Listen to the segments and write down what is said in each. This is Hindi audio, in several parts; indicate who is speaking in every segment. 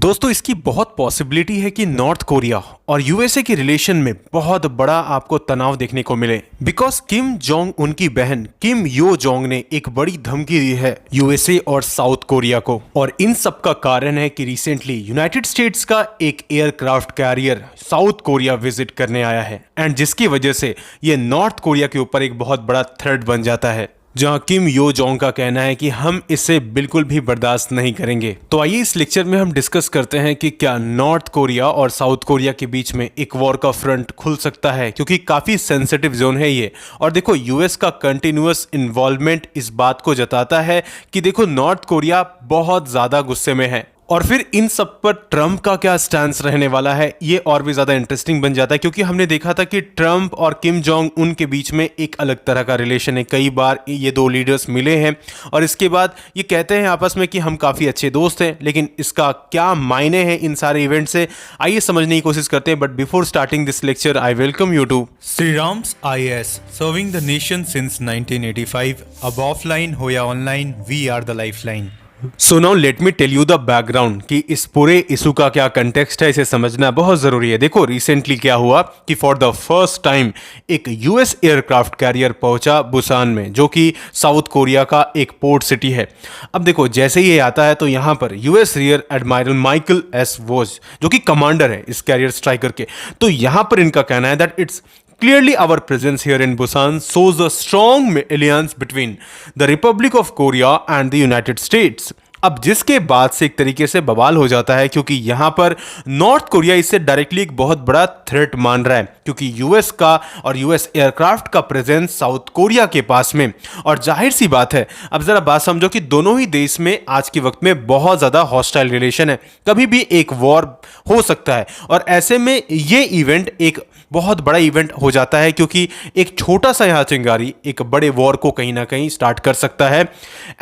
Speaker 1: दोस्तों इसकी बहुत पॉसिबिलिटी है कि नॉर्थ कोरिया और यूएसए की रिलेशन में बहुत बड़ा आपको तनाव देखने को मिले, बिकॉज किम जोंग उनकी बहन किम यो जोंग ने एक बड़ी धमकी दी है यूएसए और साउथ कोरिया को। और इन सब का कारण है कि रिसेंटली यूनाइटेड स्टेट्स का एक aircraft carrier south Korea visit करने आया है, एंड जिसकी वजह से ये नॉर्थ कोरिया के ऊपर एक बहुत बड़ा थ्रेट बन जाता है, जहां किम यो जोंग का कहना है कि हम इसे बिल्कुल भी बर्दाश्त नहीं करेंगे। तो आइए इस लेक्चर में हम डिस्कस करते हैं कि क्या नॉर्थ कोरिया और साउथ कोरिया के बीच में एक वॉर का फ्रंट खुल सकता है, क्योंकि काफी सेंसिटिव जोन है ये। और देखो यूएस का कंटिन्यूअस इन्वॉल्वमेंट इस बात को जताता है कि देखो नॉर्थ कोरिया बहुत ज्यादा गुस्से में है। और फिर इन सब पर ट्रंप का क्या स्टैंस रहने वाला है, ये और भी ज्यादा इंटरेस्टिंग बन जाता है, क्योंकि हमने देखा था कि ट्रंप और किम जोंग उन के बीच में एक अलग तरह का रिलेशन है। कई बार ये दो लीडर्स मिले हैं और इसके बाद ये कहते हैं आपस में कि हम काफी अच्छे दोस्त हैं, लेकिन इसका क्या मायने हैं इन सारे इवेंट से, आइए समझने की कोशिश करते हैं। But before starting this lecture I welcome you to
Speaker 2: Shriram's IAS, serving the nation since 1985. अब ऑफलाइन हो या online, we are the lifeline.
Speaker 1: So now let me tell you the background कि इस पूरे इशू का क्या कंटेक्स्ट है, इसे समझना बहुत जरूरी है। देखो रिसेंटली क्या हुआ कि फॉर द फर्स्ट टाइम एक यूएस एयरक्राफ्ट कैरियर पहुंचा बुसान में, जो कि साउथ कोरिया का एक पोर्ट सिटी है। अब देखो जैसे ही ये आता है तो यहाँ पर US rear admiral Michael S Voss, जो कि कमांडर है इस कैरियर स्ट्राइकर के, तो यहाँ पर इनका कहना है that it's clearly our presence here in Busan shows a strong alliance between the Republic of Korea and the United States. अब जिसके बाद से एक तरीके से बवाल हो जाता है, क्योंकि यहां पर नॉर्थ कोरिया इससे डायरेक्टली एक बहुत बड़ा थ्रेट मान रहा है, क्योंकि यूएस का और यूएस एयरक्राफ्ट का प्रेजेंस साउथ कोरिया के पास में। और जाहिर सी बात है, अब जरा बात समझो कि दोनों ही देश में आज के वक्त में बहुत ज्यादा हॉस्टाइल रिलेशन है, कभी भी एक वॉर हो सकता है। और ऐसे में ये इवेंट एक बहुत बड़ा इवेंट हो जाता है, क्योंकि एक छोटा सा यहाँ चिंगारी एक बड़े वॉर को कहीं ना कहीं स्टार्ट कर सकता है।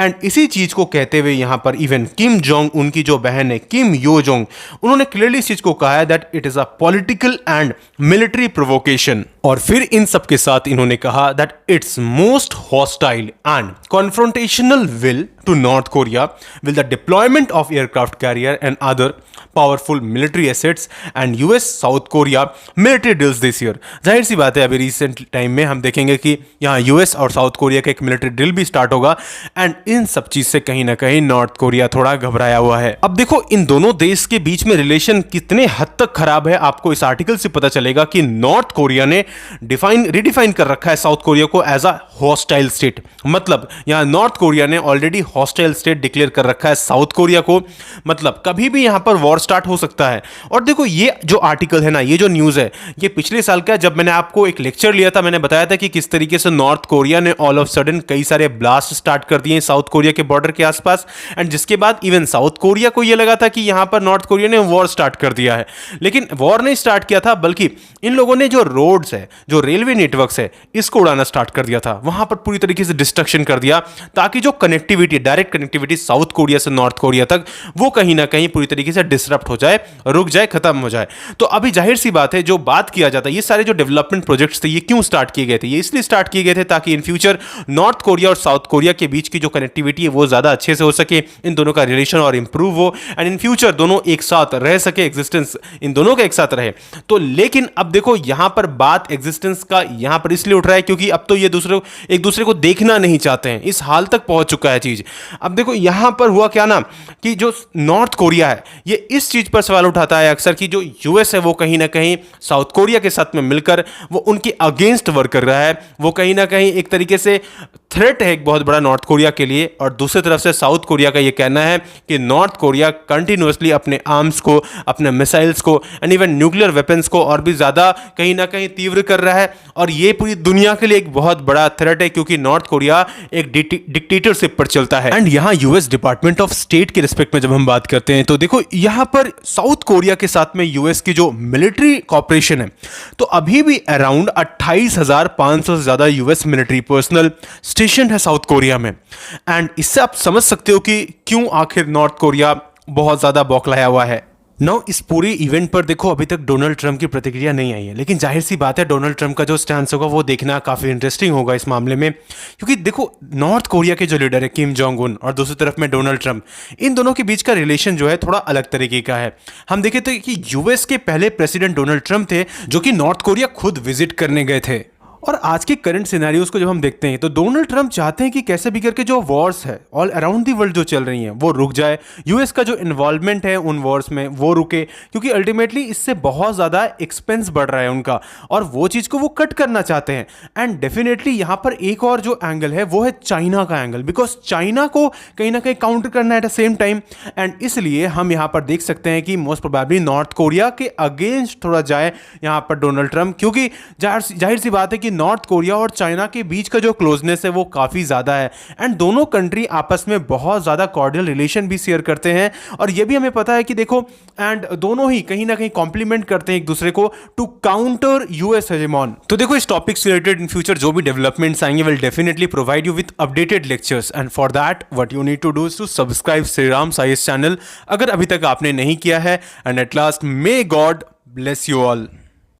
Speaker 1: एंड इसी चीज को कहते हुए यहाँ पर इवन किम जोंग उनकी जो बहन है किम यो जोंग, उन्होंने क्लियरली इस चीज को कहा है that it is a political and military provocation. और फिर इन सब के साथ इन्होंने कहा that it's most hostile and confrontational will to North Korea with the deployment of aircraft carrier and other powerful military assets and US South Korea military deals this year। जाहिर सी बात है अभी रिसेंट टाइम में हम देखेंगे कि यहाँ US और साउथ कोरिया का एक मिलिट्री डील भी स्टार्ट होगा, एंड इन सब चीज से कहीं ना कहीं नॉर्थ कोरिया थोड़ा घबराया हुआ है। अब देखो इन दोनों देश के बीच में रिलेशन कितने हद तक खराब है, आपको इस आर्टिकल से पता चलेगा कि नॉर्थ कोरिया ने रिडिफाइन कर रखा है साउथ कोरिया को एज अ हॉस्टाइल स्टेट। मतलब यहाँ नॉर्थ कोरिया ने ऑलरेडी हॉस्टाइल स्टेट डिक्लेयर कर रखा है साउथ कोरिया को, मतलब कभी भी यहां पर वॉर स्टार्ट हो सकता है। और देखो ये जो आर्टिकल है ना, ये जो न्यूज है, ये पिछले साल का, जब मैंने आपको एक लेक्चर लिया था, मैंने बताया था कि किस तरीके से नॉर्थ कोरिया ने ऑल ऑफ सडन कई सारे ब्लास्ट स्टार्ट कर दिए साउथ कोरिया के बॉर्डर के आसपास, एंड जिसके बाद इवन साउथ कोरिया को यह लगा था कि यहां पर नॉर्थ कोरिया ने वॉर स्टार्ट कर दिया है। लेकिन वॉर नहीं स्टार्ट किया था, बल्कि इन लोगों ने जो रोड्स है, जो रेलवे नेटवर्क्स है, इसको उड़ाना स्टार्ट कर दिया था, वहां पर पूरी तरीके से डिस्ट्रक्शन कर दिया, ताकि जो connectivity, direct connectivity south Korea से नॉर्थ कोरिया तक, वो कहीं ना कहीं पूरी तरीके से डिसरप्ट हो जाए, रुक जाए, खत्म हो जाए। तो अभी जाहिर सी बात है जो बात किया जाता है, ये सारे जो डेवलपमेंट प्रोजेक्ट्स थे, ये क्यों स्टार्ट किए गए थे? ये इसलिए स्टार्ट किए गए थे ताकि इन फ्यूचर नॉर्थ कोरिया और साउथ कोरिया के बीच की जो कनेक्टिविटी है वो ज्यादा अच्छे से हो सके, इन दोनों का रिलेशन और इंप्रूव हो, एंड इन फ्यूचर दोनों एक साथ रह सके, एग्जिस्टेंस इन दोनों का एक साथ रहे। तो लेकिन अब देखो यहां पर बात एग्जिस्टेंस का यहां पर इसलिए उठ रहा है क्योंकि अब तो ये एक दूसरे को देखना नहीं चाहते हैं, इस हाल तक पहुंच चुका है चीज। अब देखो यहां पर हुआ क्या ना कि जो नॉर्थ कोरिया है ये इस चीज पर सवाल उठाता है अक्सर कि जो यूएस है वो कहीं ना कहीं साउथ कोरिया के साथ में मिलकर वो उनके अगेंस्ट वर्क कर रहा है, वो कहीं ना कहीं एक तरीके से थ्रेट है एक बहुत बड़ा नॉर्थ कोरिया के लिए। और दूसरी तरफ से साउथ कोरिया का ये कहना है कि नॉर्थ कोरिया कंटिन्यूअसली अपने आर्म्स को, अपने मिसाइल्स को एंड इवन न्यूक्लियर वेपन्स को और भी ज्यादा कहीं ना कहीं तीव्र कर रहा है, और ये पूरी दुनिया के लिए एक बहुत बड़ा थ्रेट है, क्योंकि नॉर्थ कोरिया एक डिक्टेटरशिप पर चलता है। एंड यहाँ यूएस डिपार्टमेंट ऑफ स्टेट के रिस्पेक्ट में जब हम बात करते हैं तो देखो यहां पर साउथ कोरिया के साथ में यूएस की जो मिलिट्री कॉपरेशन है, तो अभी भी अराउंड 28,500 से ज्यादा यूएस मिलिट्री पर्सनल स्टेशन है साउथ कोरिया में। एंड इससे आप समझ सकते हो कि क्यों आखिर नॉर्थ कोरिया बहुत ज्यादा बौखलाया हुआ है। नाउ इस पूरे इवेंट पर देखो अभी तक डोनाल्ड ट्रंप की प्रतिक्रिया नहीं आई है, लेकिन जाहिर सी बात है डोनाल्ड ट्रंप का जो स्टैंड होगा वो देखना काफ़ी इंटरेस्टिंग होगा इस मामले में, क्योंकि देखो नॉर्थ कोरिया के जो लीडर है किम जोंग उन और दूसरी तरफ में डोनाल्ड ट्रंप, इन दोनों के बीच का रिलेशन जो है थोड़ा अलग तरीके का है। हम देखें तो कि यूएस के पहले प्रेसिडेंट डोनाल्ड ट्रंप थे जो कि नॉर्थ कोरिया खुद विजिट करने गए थे। और आज के करंट सिनेरियोज को जब हम देखते हैं तो डोनाल्ड ट्रंप चाहते हैं कि कैसे भी करके जो वॉर्स है ऑल अराउंड दी वर्ल्ड जो चल रही हैं वो रुक जाए, यूएस का जो इन्वॉल्वमेंट है उन वॉर्स में वो रुके, क्योंकि अल्टीमेटली इससे बहुत ज़्यादा एक्सपेंस बढ़ रहा है उनका और वो चीज़ को वो कट करना चाहते हैं। एंड डेफिनेटली यहाँ पर एक और जो एंगल है वो है चाइना का एंगल, बिकॉज चाइना को कहीं ना कहीं काउंटर करना है at the same time. And इसलिए हम यहाँ पर देख सकते हैं कि मोस्ट प्रोबेबली नॉर्थ कोरिया के अगेंस्ट थोड़ा जाए यहाँ पर डोनाल्ड ट्रंप, क्योंकि जाहिर सी बात है कि नॉर्थ कोरिया और चाइना के बीच का जो क्लोजनेस है वो काफ़ी ज़्यादा है एंड दोनों कंट्री आपस में बहुत ज़्यादा कॉर्डियल रिलेशन भी शेयर करते हैं। और ये भी हमें पता है कि देखो एंड दोनों ही कहीं ना कहीं कॉम्प्लीमेंट करते हैं एक दूसरे को टू काउंटर यूएस हेजेमॉन। तो देखो इस टॉपिक से रिलेटेड इन फ्यूचर जो भी डेवलपमेंट्स आएंगे will definitely provide you with updated lectures and for that what you need to do is to subscribe Shriram science channel अगर अभी तक आपने नहीं किया है। And at last may God bless you all.